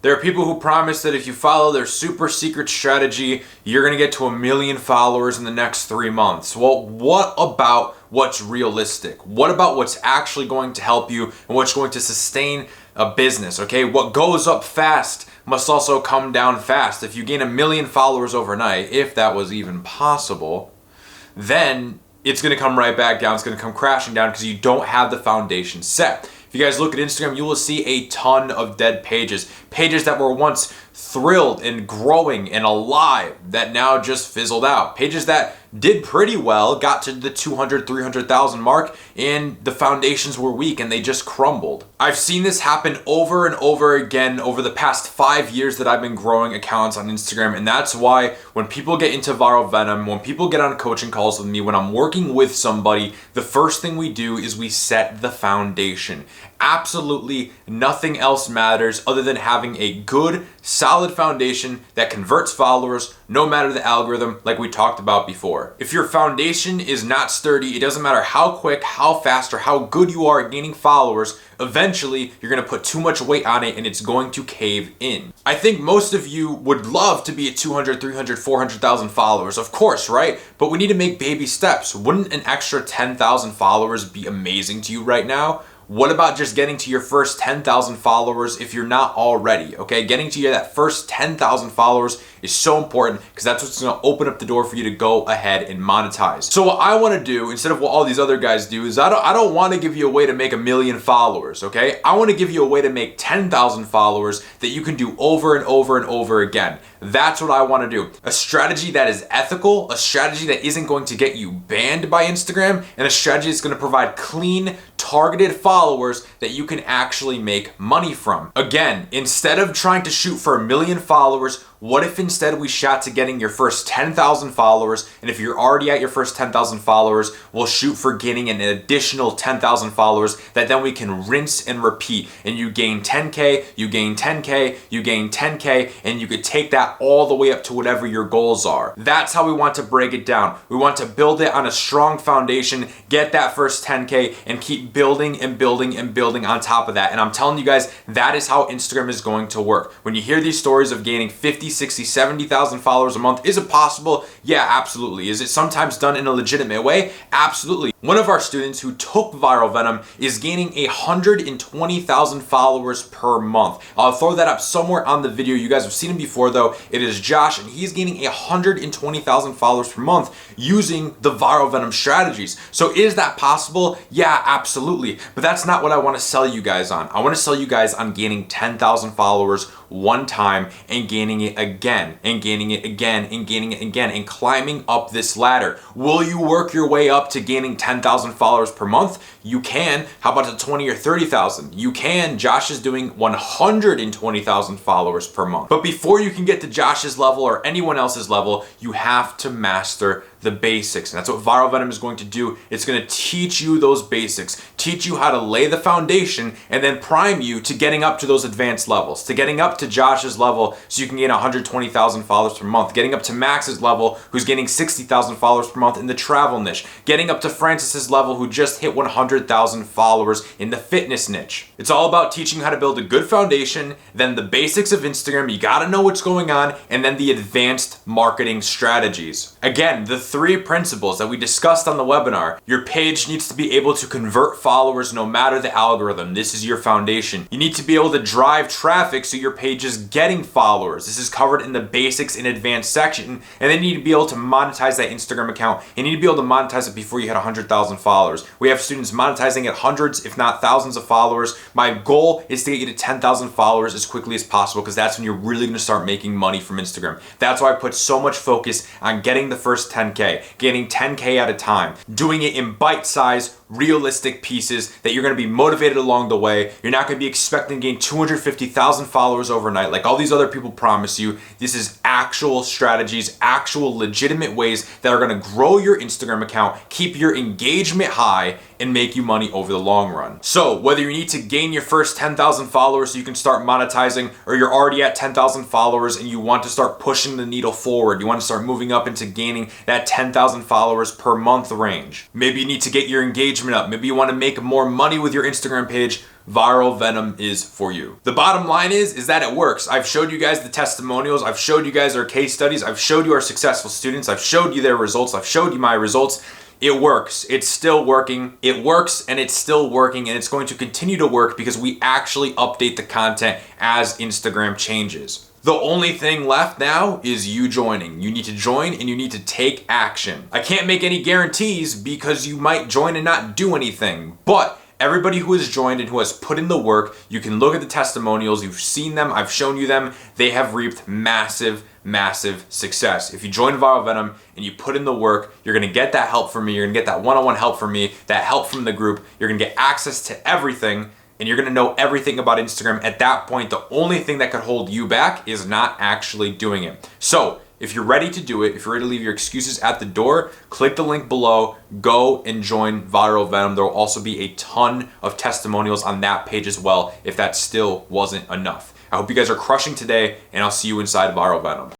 There are people who promise that if you follow their super secret strategy, you're going to get to 1 million followers in the next 3 months. Well, what about what's realistic? What about what's actually going to help you and what's going to sustain a business, okay? What goes up fast must also come down fast. If you gain 1 million followers overnight, if that was even possible, then it's going to come right back down. It's going to come crashing down because you don't have the foundation set. If you guys look at Instagram, you will see a ton of dead pages. Pages that were once thrilled and growing and alive that now just fizzled out. Pages that did pretty well, got to the 200, 300,000 mark, and the foundations were weak and they just crumbled. I've seen this happen over and over again over the past 5 years that I've been growing accounts on Instagram, and that's why when people get into Viral Venom, when people get on coaching calls with me, when I'm working with somebody, the first thing we do is we set the foundation. Absolutely nothing else matters other than having a good, solid foundation that converts followers no matter the algorithm, like we talked about before. If your foundation is not sturdy, it doesn't matter how quick, how fast, or how good you are at gaining followers, eventually you're gonna put too much weight on it and it's going to cave in. I think most of you would love to be at 200, 300, 400,000 followers, of course, right? But we need to make baby steps. Wouldn't an extra 10,000 followers be amazing to you right now? What about just getting to your first 10,000 followers if you're not already, okay? Getting to that first 10,000 followers is so important because that's what's gonna open up the door for you to go ahead and monetize. So what I wanna do, instead of what all these other guys do, is I don't wanna give you a way to make 1 million followers, okay? I wanna give you a way to make 10,000 followers that you can do over and over and over again. That's what I wanna do. A strategy that is ethical, a strategy that isn't going to get you banned by Instagram, and a strategy that's gonna provide clean, targeted followers that you can actually make money from. Again, instead of trying to shoot for 1 million followers, what if instead we shot to getting your first 10,000 followers, and if you're already at your first 10,000 followers, we'll shoot for getting an additional 10,000 followers that then we can rinse and repeat, and you gain 10K, you gain 10K, you gain 10K, and you could take that all the way up to whatever your goals are. That's how we want to break it down. We want to build it on a strong foundation, get that first 10K, and keep building and building and building on top of that. And I'm telling you guys, that is how Instagram is going to work. When you hear these stories of gaining 50, 60, 70,000 followers a month, is it possible? Yeah, absolutely. Is it sometimes done in a legitimate way? Absolutely. One of our students who took Viral Venom is gaining 120,000 followers per month. I'll throw that up somewhere on the video. You guys have seen him before though. It is Josh, and he's gaining 120,000 followers per month using the Viral Venom strategies. So is that possible? Yeah, absolutely. But that's not what I want to sell you guys on. I want to sell you guys on gaining 10,000 followers one time and gaining it again and gaining it again and gaining it again and climbing up this ladder. Will you work your way up to gaining 10,000 followers per month? You can. How about the 20 or 30,000? You can. Josh is doing 120,000 followers per month. But before you can get to Josh's level or anyone else's level, you have to master the basics. And that's what Viral Venom is going to do. It's going to teach you those basics, teach you how to lay the foundation, and then prime you to getting up to those advanced levels, to getting up to Josh's level so you can gain 120,000 followers per month, getting up to Max's level who's gaining 60,000 followers per month in the travel niche, getting up to Francis's level who just hit 100,000 followers in the fitness niche. It's all about teaching you how to build a good foundation, then the basics of Instagram, you gotta know what's going on, and then the advanced marketing strategies. Again, the 3 principles that we discussed on the webinar. Your page needs to be able to convert followers no matter the algorithm. This is your foundation. You need to be able to drive traffic so your page is getting followers. This is covered in the basics and advanced section. And then you need to be able to monetize that Instagram account. You need to be able to monetize it before you hit 100,000 followers. We have students monetizing at hundreds, if not thousands of followers. My goal is to get you to 10,000 followers as quickly as possible because that's when you're really going to start making money from Instagram. That's why I put so much focus on getting the first 10K. Getting 10K at a time, doing it in bite-sized, realistic pieces that you're going to be motivated along the way. You're not going to be expecting to gain 250,000 followers overnight like all these other people promise you. This is actual strategies, actual legitimate ways that are going to grow your Instagram account, keep your engagement high, and make you money over the long run. So whether you need to gain your first 10,000 followers so you can start monetizing, or you're already at 10,000 followers and you want to start pushing the needle forward, you want to start moving up into gaining that 10,000 followers per month range. Maybe you need to get your engagement up. Maybe you want to make more money with your Instagram page. Viral Venom is for you. The bottom line is that it works. I've showed you guys the testimonials. I've showed you guys our case studies. I've showed you our successful students. I've showed you their results. I've showed you my results. It works. It's still working. It works and it's still working, and it's going to continue to work because we actually update the content as Instagram changes. The only thing left now is you joining. You need to join and you need to take action. I can't make any guarantees because you might join and not do anything, but everybody who has joined and who has put in the work, you can look at the testimonials, you've seen them, I've shown you them, they have reaped massive success. If you join Viral Venom and you put in the work, you're gonna get that help from me, you're gonna get that one-on-one help from me, that help from the group, you're gonna get access to everything, and you're gonna know everything about Instagram. At that point, the only thing that could hold you back is not actually doing it. So, if you're ready to do it, if you're ready to leave your excuses at the door, click the link below, go and join Viral Venom. There will also be a ton of testimonials on that page as well if that still wasn't enough. I hope you guys are crushing today, and I'll see you inside Viral Venom.